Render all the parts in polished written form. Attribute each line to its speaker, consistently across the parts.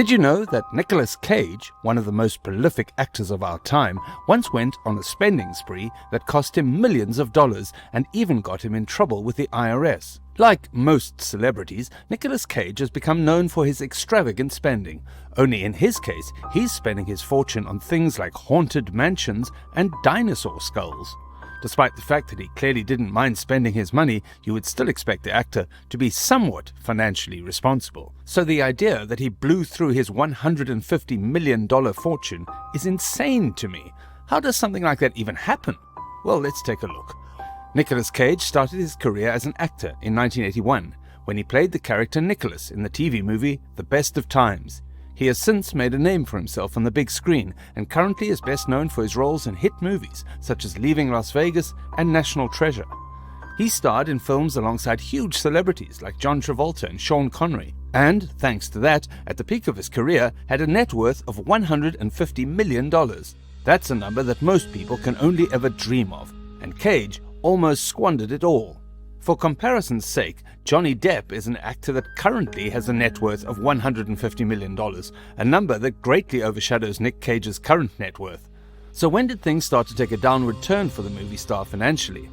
Speaker 1: Did you know that Nicolas Cage, one of the most prolific actors of our time, once went on a spending spree that cost him millions of dollars and even got him in trouble with the IRS? Like most celebrities, Nicolas Cage has become known for his extravagant spending. Only in his case, he's spending his fortune on things like haunted mansions and dinosaur skulls. Despite the fact that he clearly didn't mind spending his money, you would still expect the actor to be somewhat financially responsible. So the idea that he blew through his $150 million fortune is insane to me. How does something like that even happen? Well, let's take a look. Nicolas Cage started his career as an actor in 1981, when he played the character Nicholas in the TV movie The Best of Times. He has since made a name for himself on the big screen and currently is best known for his roles in hit movies such as Leaving Las Vegas and National Treasure. He starred in films alongside huge celebrities like John Travolta and Sean Connery, and, thanks to that, at the peak of his career, had a net worth of $150 million. That's a number that most people can only ever dream of, and Cage almost squandered it all. For comparison's sake, Johnny Depp is an actor that currently has a net worth of $150 million, a number that greatly overshadows Nick Cage's current net worth. So when did things start to take a downward turn for the movie star financially?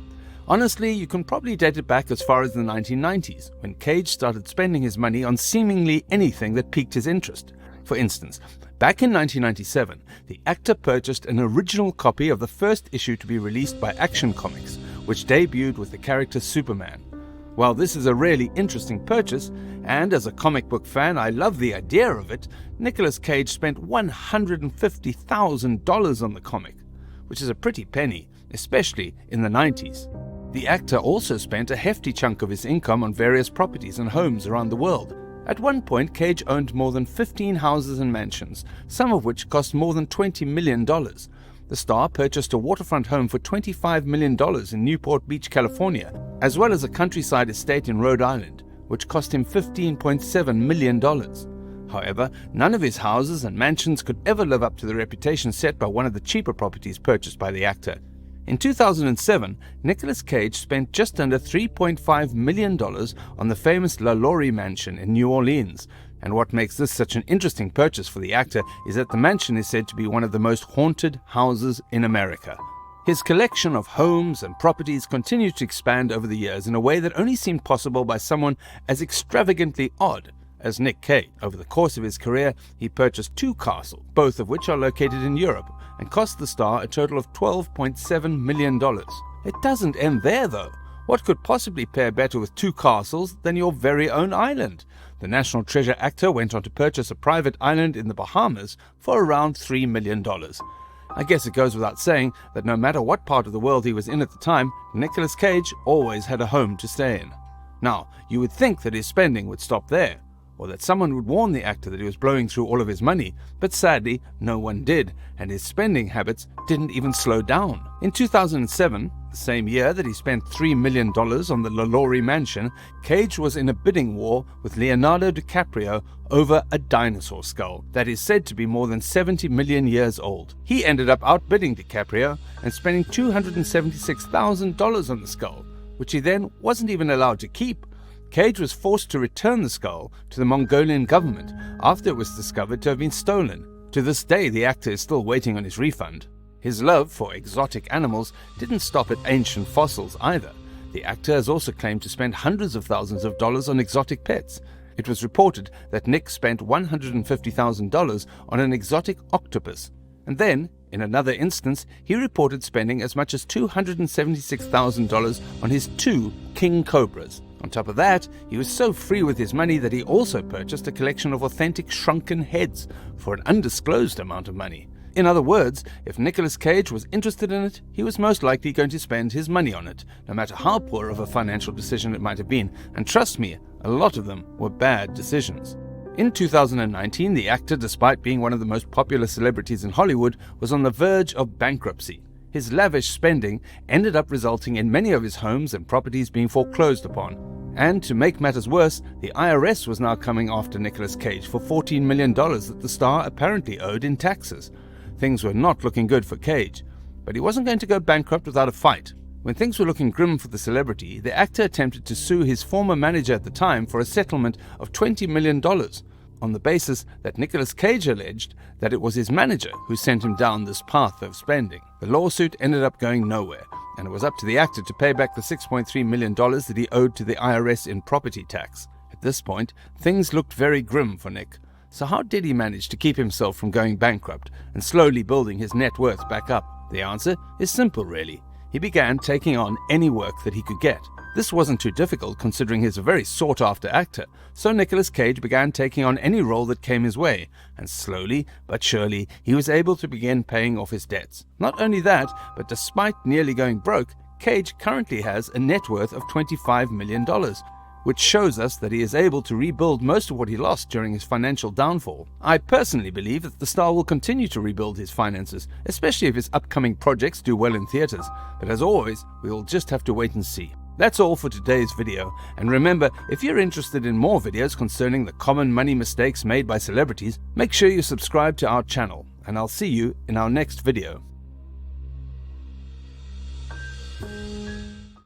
Speaker 1: Honestly, you can probably date it back as far as the 1990s, when Cage started spending his money on seemingly anything that piqued his interest. For instance, back in 1997, the actor purchased an original copy of the first issue to be released by Action Comics, which debuted with the character Superman. While this is a really interesting purchase, and as a comic book fan I love the idea of it, Nicolas Cage spent $150,000 on the comic, which is a pretty penny, especially in the 90s. The actor also spent a hefty chunk of his income on various properties and homes around the world. At one point, Cage owned more than 15 houses and mansions, some of which cost more than $20 million. The star purchased a waterfront home for $25 million in Newport Beach, California, as well as a countryside estate in Rhode Island, which cost him $15.7 million. However, none of his houses and mansions could ever live up to the reputation set by one of the cheaper properties purchased by the actor. In 2007, Nicolas Cage spent just under $3.5 million on the famous La Laurie Mansion in New Orleans. And what makes this such an interesting purchase for the actor is that the mansion is said to be one of the most haunted houses in America. His collection of homes and properties continued to expand over the years in a way that only seemed possible by someone as extravagantly odd as Nick Cage. Over the course of his career, he purchased 2 castles, both of which are located in Europe, and cost the star a total of $12.7 million. It doesn't end there, though. What could possibly pair better with 2 castles than your very own island? The National Treasure actor went on to purchase a private island in the Bahamas for around $3 million. I guess it goes without saying that no matter what part of the world he was in at the time, Nicolas Cage always had a home to stay in. Now, you would think that his spending would stop there, or that someone would warn the actor that he was blowing through all of his money, but sadly, no one did, and his spending habits didn't even slow down. In 2007, the same year that he spent $3 million on the La Laurie Mansion, Cage was in a bidding war with Leonardo DiCaprio over a dinosaur skull that is said to be more than 70 million years old. He ended up outbidding DiCaprio and spending $276,000 on the skull, which he then wasn't even allowed to keep. Cage was forced to return the skull to the Mongolian government after it was discovered to have been stolen. To this day, the actor is still waiting on his refund. His love for exotic animals didn't stop at ancient fossils either. The actor has also claimed to spend hundreds of thousands of dollars on exotic pets. It was reported that Nick spent $150,000 on an exotic octopus. And then, in another instance, he reported spending as much as $276,000 on his 2 king cobras. On top of that, he was so free with his money that he also purchased a collection of authentic shrunken heads for an undisclosed amount of money. In other words, if Nicolas Cage was interested in it, he was most likely going to spend his money on it, no matter how poor of a financial decision it might have been. And trust me, a lot of them were bad decisions. In 2019, the actor, despite being one of the most popular celebrities in Hollywood, was on the verge of bankruptcy. His lavish spending ended up resulting in many of his homes and properties being foreclosed upon. And to make matters worse, the IRS was now coming after Nicolas Cage for $14 million that the star apparently owed in taxes. Things were not looking good for Cage, but he wasn't going to go bankrupt without a fight. When things were looking grim for the celebrity, the actor attempted to sue his former manager at the time for a settlement of $20 million. on the basis that Nicolas Cage alleged that it was his manager who sent him down this path of spending. The lawsuit ended up going nowhere, and it was up to the actor to pay back the $6.3 million that he owed to the IRS in property tax. At this point, things looked very grim for Nick. So how did he manage to keep himself from going bankrupt and slowly building his net worth back up? The answer is simple, really. He began taking on any work that he could get. This wasn't too difficult considering he's a very sought-after actor, so Nicolas Cage began taking on any role that came his way, and slowly but surely he was able to begin paying off his debts. Not only that, but despite nearly going broke, Cage currently has a net worth of $25 million, which shows us that he is able to rebuild most of what he lost during his financial downfall. I personally believe that the star will continue to rebuild his finances, especially if his upcoming projects do well in theaters, but as always, we will just have to wait and see. That's all for today's video, and remember, if you're interested in more videos concerning the common money mistakes made by celebrities, make sure you subscribe to our channel, and I'll see you in our next video.